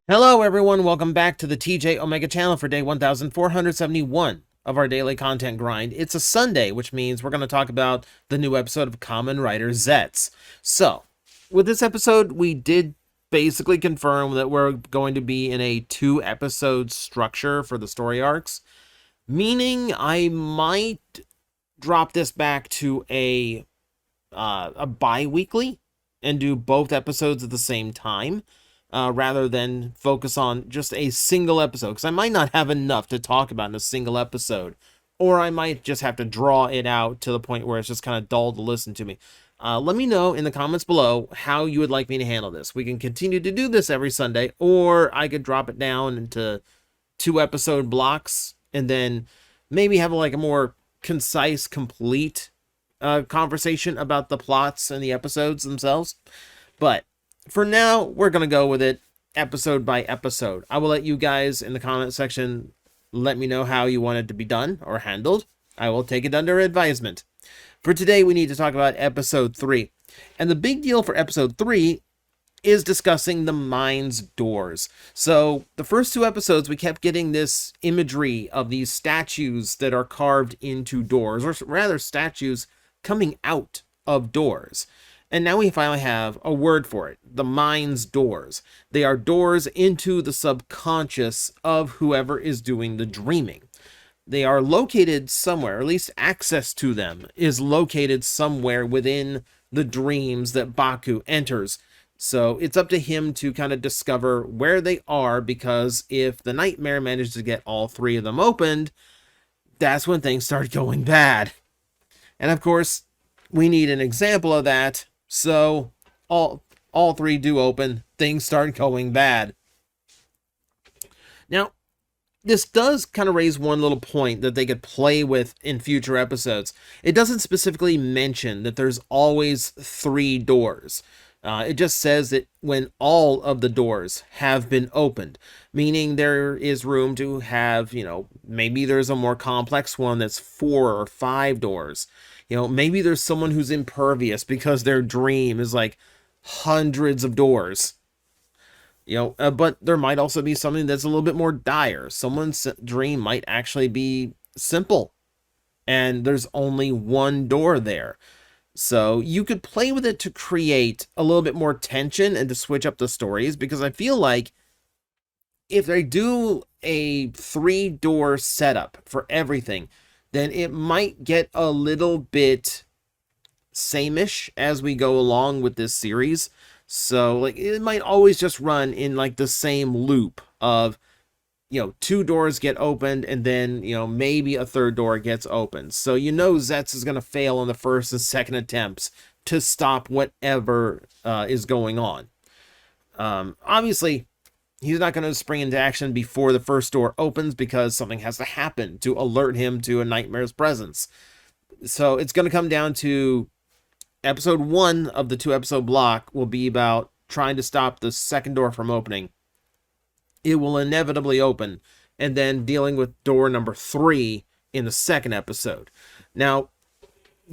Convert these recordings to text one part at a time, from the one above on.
Hello everyone, welcome back to the TJOmega channel for day 1471 of our daily content grind. It's a Sunday, which means we're going to talk about the new episode of Kamen Rider Zeztz. So, with this episode, we did basically confirm that we're going to be in a 2-episode structure for the story arcs, meaning I might drop this back to a bi-weekly and do both episodes at the same time. Rather than focus on just a single episode, because I might not have enough to talk about in a single episode, or I might just have to draw it out to the point where it's just kind of dull to listen to me. Let me know in the comments below how you would like me to handle this. We can continue to do this every Sunday, or I could drop it down into 2-episode blocks, and then maybe have like a more concise, complete conversation about the plots and the episodes themselves. But for now, we're going to go with it episode by episode. I will let you guys in the comment section let me know how you want it to be done or handled. I will take it under advisement. For today, we need to talk about episode 3. And the big deal for episode 3 is discussing the mind's doors. So the first 2 episodes, we kept getting this imagery of these statues that are carved into doors, or rather statues coming out of doors. And now we finally have a word for it, the mind's doors. They are doors into the subconscious of whoever is doing the dreaming. They are located somewhere, or at least access to them is located somewhere within the dreams that Baku enters. So it's up to him to kind of discover where they are, because if the nightmare manages to get all 3 of them opened, that's when things start going bad. And of course, we need an example of that. So all 3 do open, things start going bad. Now, this does kind of raise one little point that they could play with in future episodes. It doesn't specifically mention that there's always 3 doors. It just says that when all of the doors have been opened, meaning there is room to have, maybe there's a more complex one that's 4 or 5 doors. Maybe there's someone who's impervious because their dream is like hundreds of doors. But there might also be something that's a little bit more dire. Someone's dream might actually be simple, and there's only 1 door there. So you could play with it to create a little bit more tension and to switch up the stories, because I feel like if they do a 3-door setup for everything, then it might get a little bit same-ish as we go along with this series. So like it might always just run in like the same loop of 2 doors get opened, and then maybe a 3rd door gets opened. So Zeztz is going to fail on the 1st and 2nd attempts to stop whatever is going on. Obviously, he's not going to spring into action before the 1st door opens, because something has to happen to alert him to a nightmare's presence. So it's going to come down to episode 1 of the 2-episode block will be about trying to stop the 2nd door from opening. It will inevitably open, and then dealing with door number 3 in the 2nd episode. Now,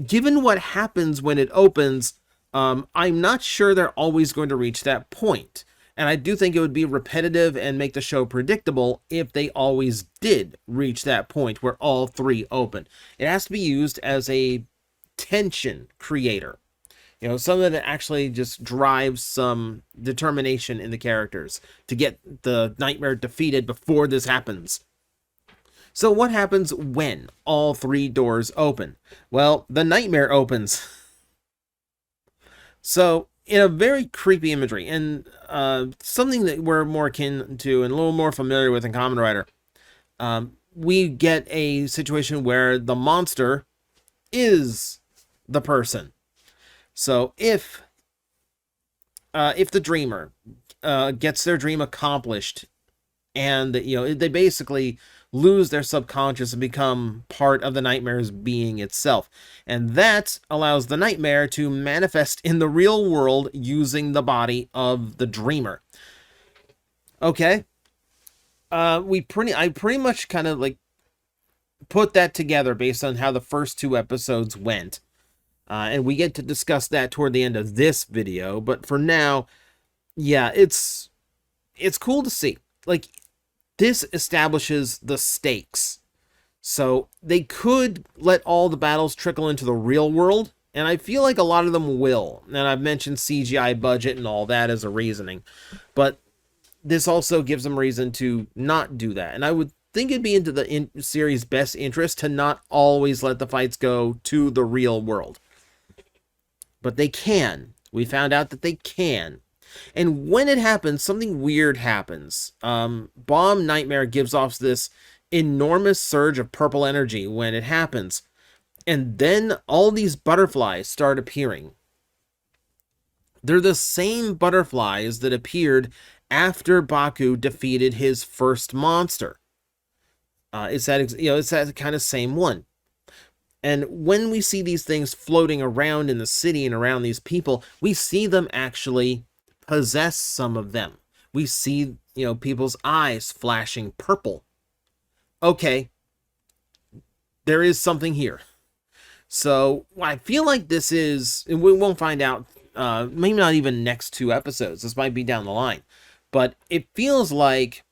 given what happens when it opens, I'm not sure they're always going to reach that point. And I do think it would be repetitive and make the show predictable if they always did reach that point where all 3 open. It has to be used as a tension creator. Something that actually just drives some determination in the characters to get the nightmare defeated before this happens. So what happens when all 3 doors open? Well, the nightmare opens. So in a very creepy imagery, and something that we're more akin to and a little more familiar with in Kamen Rider, we get a situation where the monster is the person. So if the dreamer gets their dream accomplished, and they basically lose their subconscious and become part of the nightmare's being itself, and that allows the nightmare to manifest in the real world using the body of the dreamer. Okay, I pretty much kind of like put that together based on how the first 2 episodes went. And we get to discuss that toward the end of this video. But for now, yeah, it's it's cool to see. Like, this establishes the stakes. So they could let all the battles trickle into the real world, and I feel like a lot of them will. And I've mentioned CGI budget and all that as a reasoning. But this also gives them reason to not do that. And I would think it'd be into the series' best interest to not always let the fights go to the real world. But they can. We found out that they can. And when it happens, something weird happens. Bomb Nightmare gives off this enormous surge of purple energy when it happens. And then all these butterflies start appearing. They're the same butterflies that appeared after Baku defeated his first monster. It's that kind of same one. And when we see these things floating around in the city and around these people, we see them actually possess some of them. We see, people's eyes flashing purple. Okay, there is something here. So I feel like this is, and we won't find out, maybe not even next 2 episodes. This might be down the line. But it feels like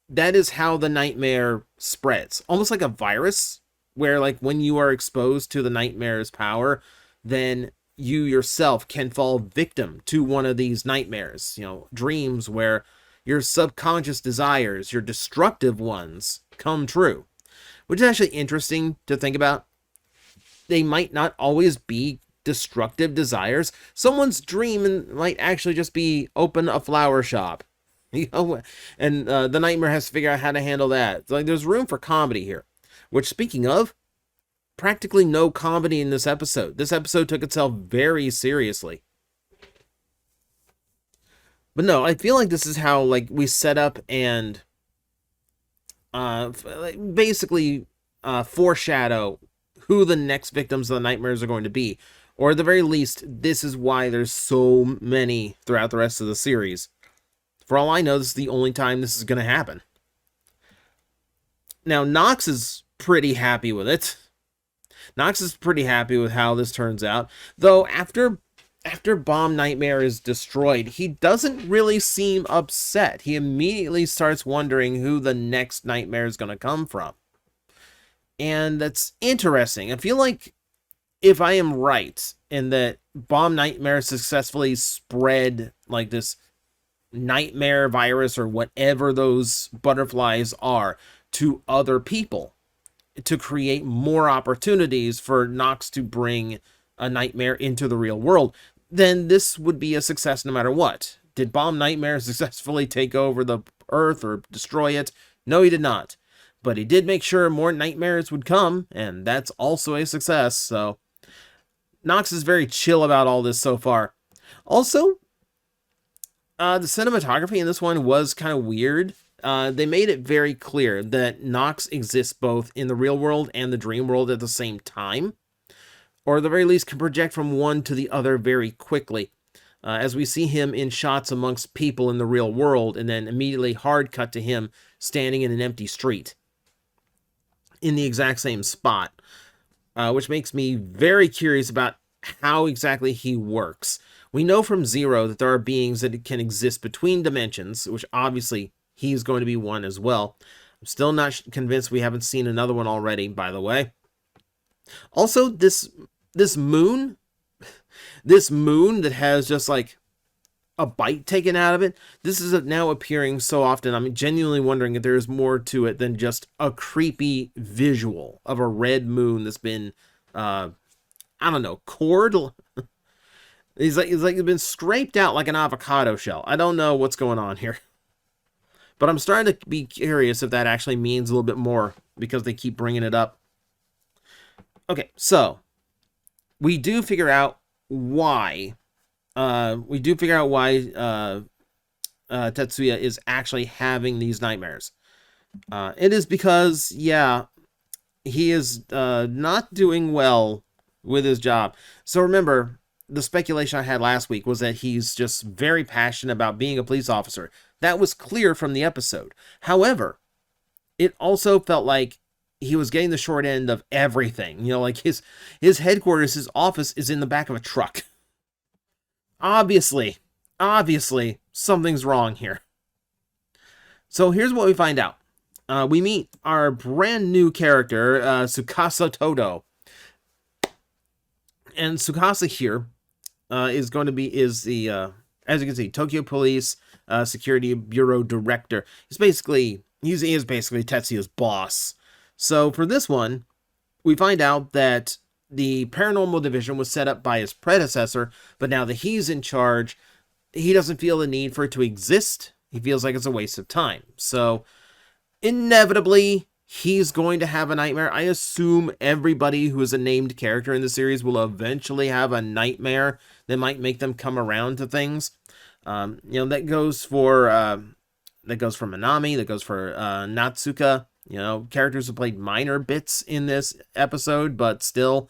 that is how the nightmare spreads. Almost like a virus, where like when you are exposed to the nightmare's power, then you yourself can fall victim to one of these nightmares. Dreams where your subconscious desires, your destructive ones, come true. Which is actually interesting to think about. They might not always be destructive desires. Someone's dream might actually just be open a flower shop. And the nightmare has to figure out how to handle that. It's like there's room for comedy here. Which, speaking of, practically no comedy in this episode. This episode took itself very seriously. But no, I feel like this is how we set up and basically foreshadow who the next victims of the nightmares are going to be. Or at the very least, this is why there's so many throughout the rest of the series. For all I know, this is the only time this is going to happen. Now, Nox is pretty happy with it. Nox is pretty happy with how this turns out. Though, after Bomb Nightmare is destroyed, he doesn't really seem upset. He immediately starts wondering who the next nightmare is going to come from. And that's interesting. I feel like if I am right in that Bomb Nightmare successfully spread this nightmare virus or whatever those butterflies are to other people to create more opportunities for Nox to bring a nightmare into the real world, then this would be a success no matter what. Did Bomb Nightmare successfully take over the Earth or destroy it? No, he did not. But he did make sure more nightmares would come, and that's also a success, so Nox is very chill about all this so far. Also, the cinematography in this one was kind of weird. They made it very clear that Nox exists both in the real world and the dream world at the same time, or at the very least can project from one to the other very quickly, as we see him in shots amongst people in the real world, and then immediately hard cut to him standing in an empty street in the exact same spot, which makes me very curious about how exactly he works. We know from Zero that there are beings that can exist between dimensions, which obviously he's going to be one as well. I'm still not convinced we haven't seen another one already, by the way. Also, this moon that has just a bite taken out of it, this is now appearing so often. I'm genuinely wondering if there's more to it than just a creepy visual of a red moon that's been, cored. It's been scraped out like an avocado shell. I don't know what's going on here. But I'm starting to be curious if that actually means a little bit more because they keep bringing it up. Okay, so we do figure out why. Tetsuya is actually having these nightmares. It is because, he is not doing well with his job. So remember, the speculation I had last week was that he's just very passionate about being a police officer. That was clear from the episode. However, it also felt like he was getting the short end of everything. His headquarters, his office is in the back of a truck. Obviously, something's wrong here. So here's what we find out. We meet our brand new character, Tsukasa Todo. And Tsukasa here is going to be, as you can see, Tokyo Police Security Bureau Director. He is basically Tetsuya's boss. So for this one, we find out that the paranormal division was set up by his predecessor, but now that he's in charge, he doesn't feel the need for it to exist. He feels like it's a waste of time. So inevitably, he's going to have a nightmare. I assume everybody who is a named character in the series will eventually have a nightmare that might make them come around to things. That goes for Minami, that goes for Natsuka. Characters who played minor bits in this episode, but still,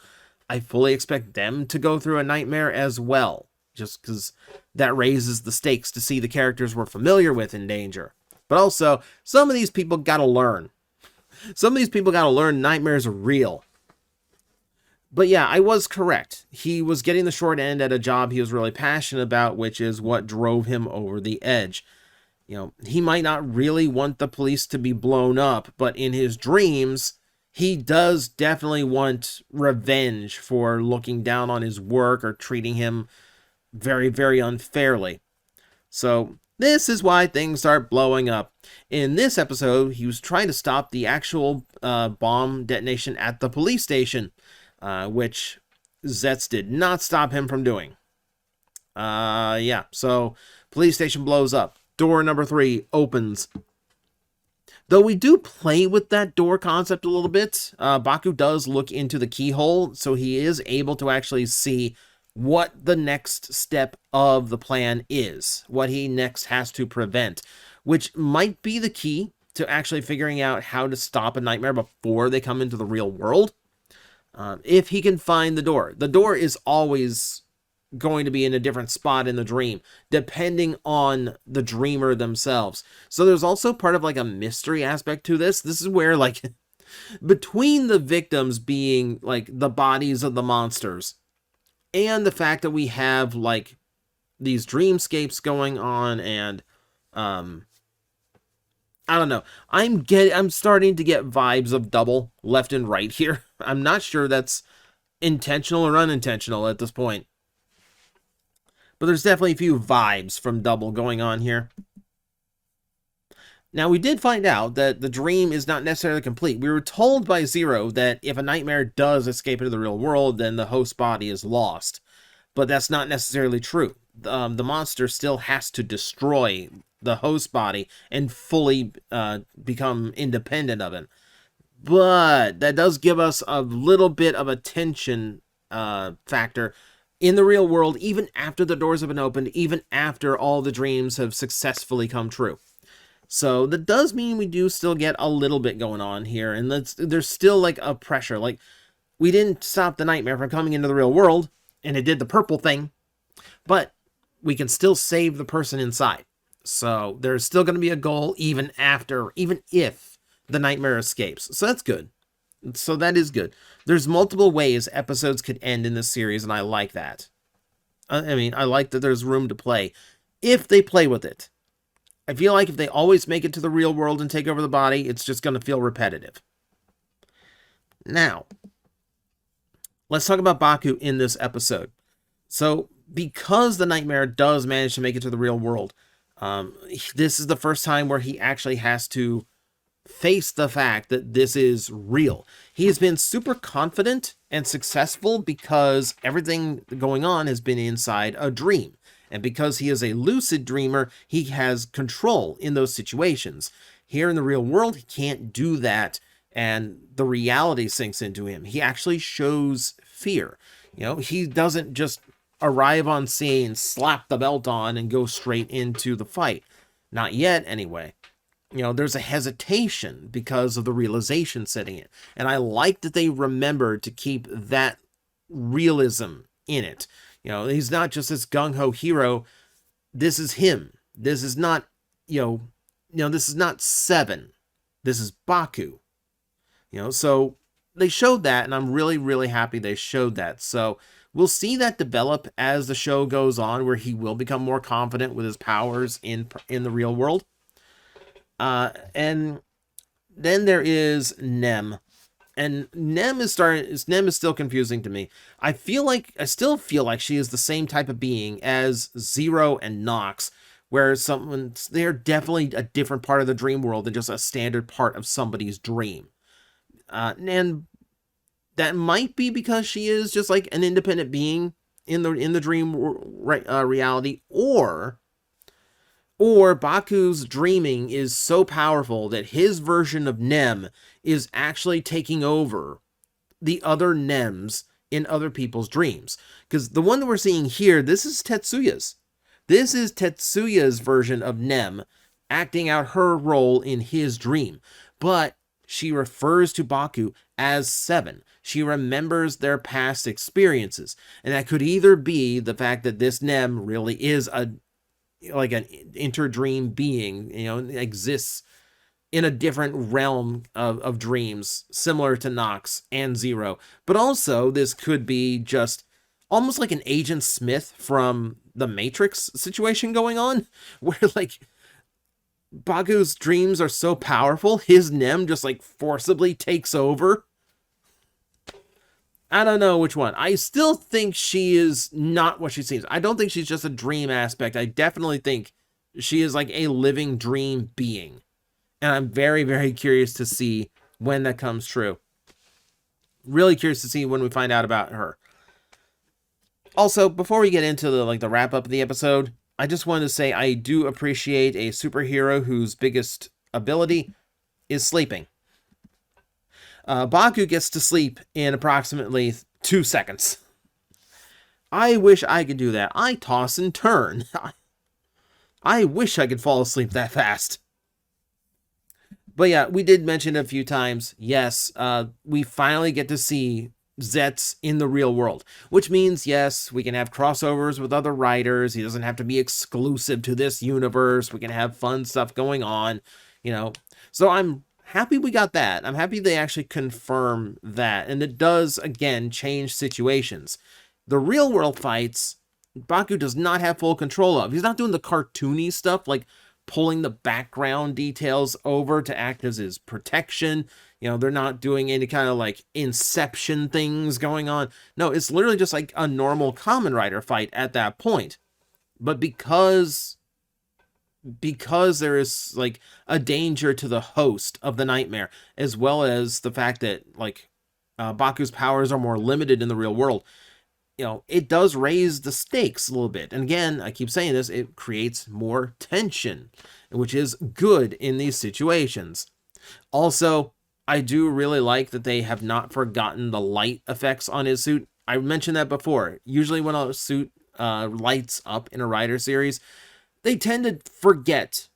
I fully expect them to go through a nightmare as well, just because that raises the stakes to see the characters we're familiar with in danger. But also, some of these people gotta learn. Some of these people gotta learn nightmares are real. But yeah, I was correct. He was getting the short end at a job he was really passionate about, which is what drove him over the edge. He might not really want the police to be blown up, but in his dreams, he does definitely want revenge for looking down on his work or treating him very, very unfairly. So this is why things start blowing up. In this episode, he was trying to stop the actual bomb detonation at the police station, which Zeztz did not stop him from doing. So police station blows up. Door number 3 opens. Though we do play with that door concept a little bit, Baku does look into the keyhole, so he is able to actually see what the next step of the plan is, what he next has to prevent, which might be the key to actually figuring out how to stop a nightmare before they come into the real world. If he can find the door is always going to be in a different spot in the dream, depending on the dreamer themselves. So there's also part of like a mystery aspect to this. This is where like between the victims being like the bodies of the monsters and the fact that we have like these dreamscapes going on, and I don't know. I'm starting to get vibes of Double left and right here. I'm not sure that's intentional or unintentional at this point. But there's definitely a few vibes from Double going on here. Now, we did find out that the dream is not necessarily complete. We were told by Zero that if a nightmare does escape into the real world, then the host body is lost. But that's not necessarily true. The monster still has to destroy the host body and fully become independent of it. But that does give us a little bit of a tension factor in the real world, even after the doors have been opened, even after all the dreams have successfully come true. So that does mean we do still get a little bit going on here, and there's still like a pressure. Like, we didn't stop the nightmare from coming into the real world, and it did the purple thing, but we can still save the person inside. So there's still going to be a goal even if the nightmare escapes. So that's good. So that is good. There's multiple ways episodes could end in this series, and I like that. I like that there's room to play if they play with it. I feel like if they always make it to the real world and take over the body, it's just going to feel repetitive. Now, let's talk about Baku in this episode. So, because the nightmare does manage to make it to the real world, this is the first time where he actually has to face the fact that this is real. He has been super confident and successful because everything going on has been inside a dream. And because he is a lucid dreamer, he has control in those situations. Here in the real world, he can't do that, and the reality sinks into him. He actually shows fear. He doesn't just arrive on scene, slap the belt on, and go straight into the fight. Not yet, anyway. There's a hesitation because of the realization setting in. And I like that they remember to keep that realism in it. He's not just this gung-ho hero. This is him. This is not, this is not Seven. This is Baku. So they showed that, and I'm really, really happy they showed that. So we'll see that develop as the show goes on, where he will become more confident with his powers in the real world. And then there is Nem. And Nem is still confusing to me. I still feel like she is the same type of being as Zero and Nox, where they're definitely a different part of the dream world than just a standard part of somebody's dream. And that might be because she is just like an independent being in the dream reality, or Baku's dreaming is so powerful that his version of Nem is actually taking over the other Nems in other people's dreams. Because the one that we're seeing here, this is Tetsuya's. This is Tetsuya's version of Nem acting out her role in his dream. But she refers to Baku as Seven. She remembers their past experiences. And that could either be the fact that this Nem really is an interdream being, exists in a different realm of dreams, similar to Nox and Zero. But also, this could be just almost like an Agent Smith from the Matrix situation going on, where like Baku's dreams are so powerful, his Nem just like forcibly takes over. I don't know which one. I still think she is not what she seems. I don't think she's just a dream aspect. I definitely think she is like a living dream being. And I'm very, very curious to see when that comes true. Really curious to see when we find out about her. Also, before we get into the wrap up of the episode, I just wanted to say I do appreciate a superhero whose biggest ability is sleeping. Baku gets to sleep in approximately 2 seconds. I wish I could do that. I toss and turn. I wish I could fall asleep that fast. But yeah, we did mention it a few times. Yes, we finally get to see Zeztz in the real world, which means, yes, we can have crossovers with other writers. He doesn't have to be exclusive to this universe. We can have fun stuff going on, So I'm happy we got that. I'm happy they actually confirm that. And it does, again, change situations. The real world fights, Baku does not have full control of. He's not doing the cartoony stuff like pulling the background details over to act as his protection. They're not doing any kind of like Inception things going on. No, it's literally just like a normal Kamen Rider fight at that point. But because there is like a danger to the host of the nightmare, as well as the fact that like Baku's powers are more limited in the real world, it does raise the stakes a little bit. And again, I keep saying this, it creates more tension, which is good in these situations. Also, I do really like that they have not forgotten the light effects on his suit. I mentioned that before. Usually when a suit lights up in a Rider series, they tend to forget.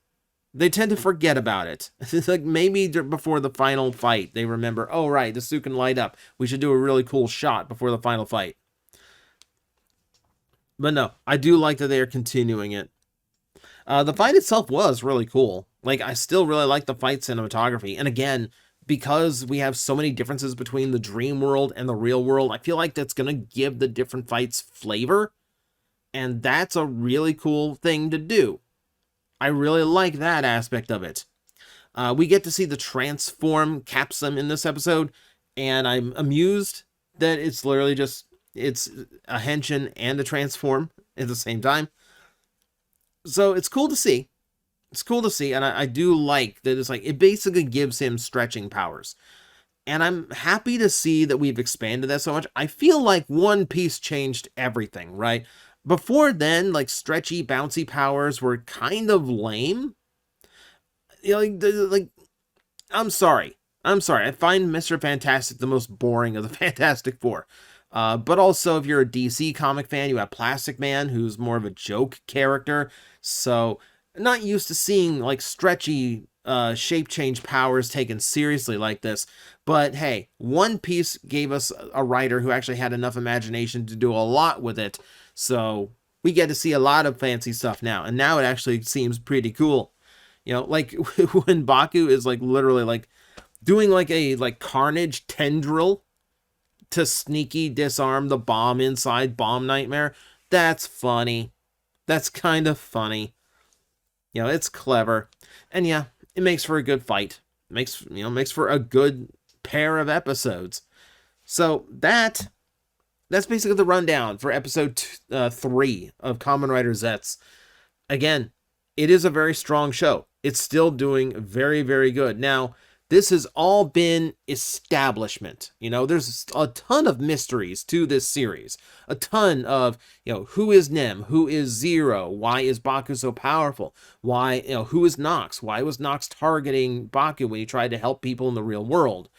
They tend to forget about it. It's like maybe before the final fight, they remember, oh, right, the suit can light up. We should do a really cool shot before the final fight. But no, I do like that they are continuing it. The fight itself was really cool. Like, I still really like the fight cinematography. And again, because we have so many differences between the dream world and the real world, I feel like that's going to give the different fights flavor. And that's a really cool thing to do. I really like that aspect of it. We get to see the transform capsum in this episode. And I'm amused that it's literally just, it's a henshin and a transform at the same time. So it's cool to see. It's cool to see, and I do like that it's like, it basically gives him stretching powers. And I'm happy to see that we've expanded that so much. I feel like One Piece changed everything, right? Before then, like, stretchy, bouncy powers were kind of lame. I'm sorry. I find Mr. Fantastic the most boring of the Fantastic Four. But also, if you're a DC comic fan, you have Plastic Man, who's more of a joke character. So, not used to seeing like stretchy shape change powers taken seriously like this. But hey, One Piece gave us a writer who actually had enough imagination to do a lot with it. So we get to see a lot of fancy stuff now. And now it actually seems pretty cool. Like when Baku is like literally like doing like a carnage tendril to sneaky disarm the bomb inside Bomb Nightmare. That's funny. That's kind of funny. It's clever. And yeah, it makes for a good fight. Makes for a good pair of episodes. So that's basically the rundown for episode 3 of Kamen Rider Zeztz. Again, it is a very strong show. It's still doing very, very good. Now, this has all been establishment. There's a ton of mysteries to this series. A ton of, who is Nem? Who is Zero? Why is Baku so powerful? Why, who is Nox? Why was Nox targeting Baku when he tried to help people in the real world?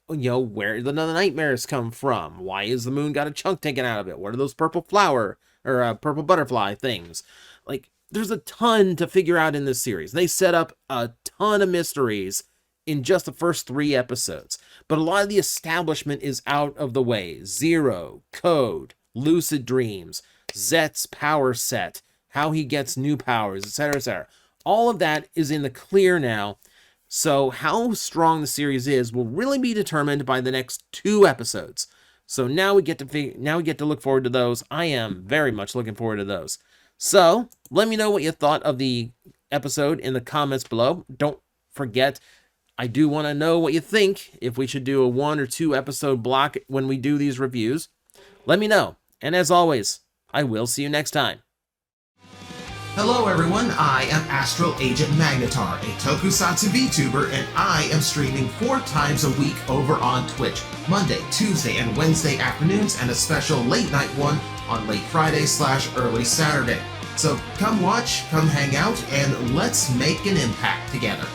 Where did the nightmares come from? Why is the moon got a chunk taken out of it? What are those purple flower or purple butterfly things? There's a ton to figure out in this series. They set up a ton of mysteries in just the first 3 episodes. But a lot of the establishment is out of the way. Zero, Code, Lucid Dreams, Zetz's power set, how he gets new powers, etc., etc. All of that is in the clear now. So how strong the series is will really be determined by the next 2 episodes. So now we get to look forward to those. I am very much looking forward to those. So let me know what you thought of the episode in the comments below. Don't forget, I do want to know what you think, if we should do a 1 or 2 episode block when we do these reviews. Let me know. And as always, I will see you next time. Hello everyone, I am Astral Agent Magnetar, a Tokusatsu VTuber, and I am streaming 4 times a week over on Twitch, Monday, Tuesday, and Wednesday afternoons, and a special late night one on late Friday/early Saturday. So come watch, come hang out, and let's make an impact together.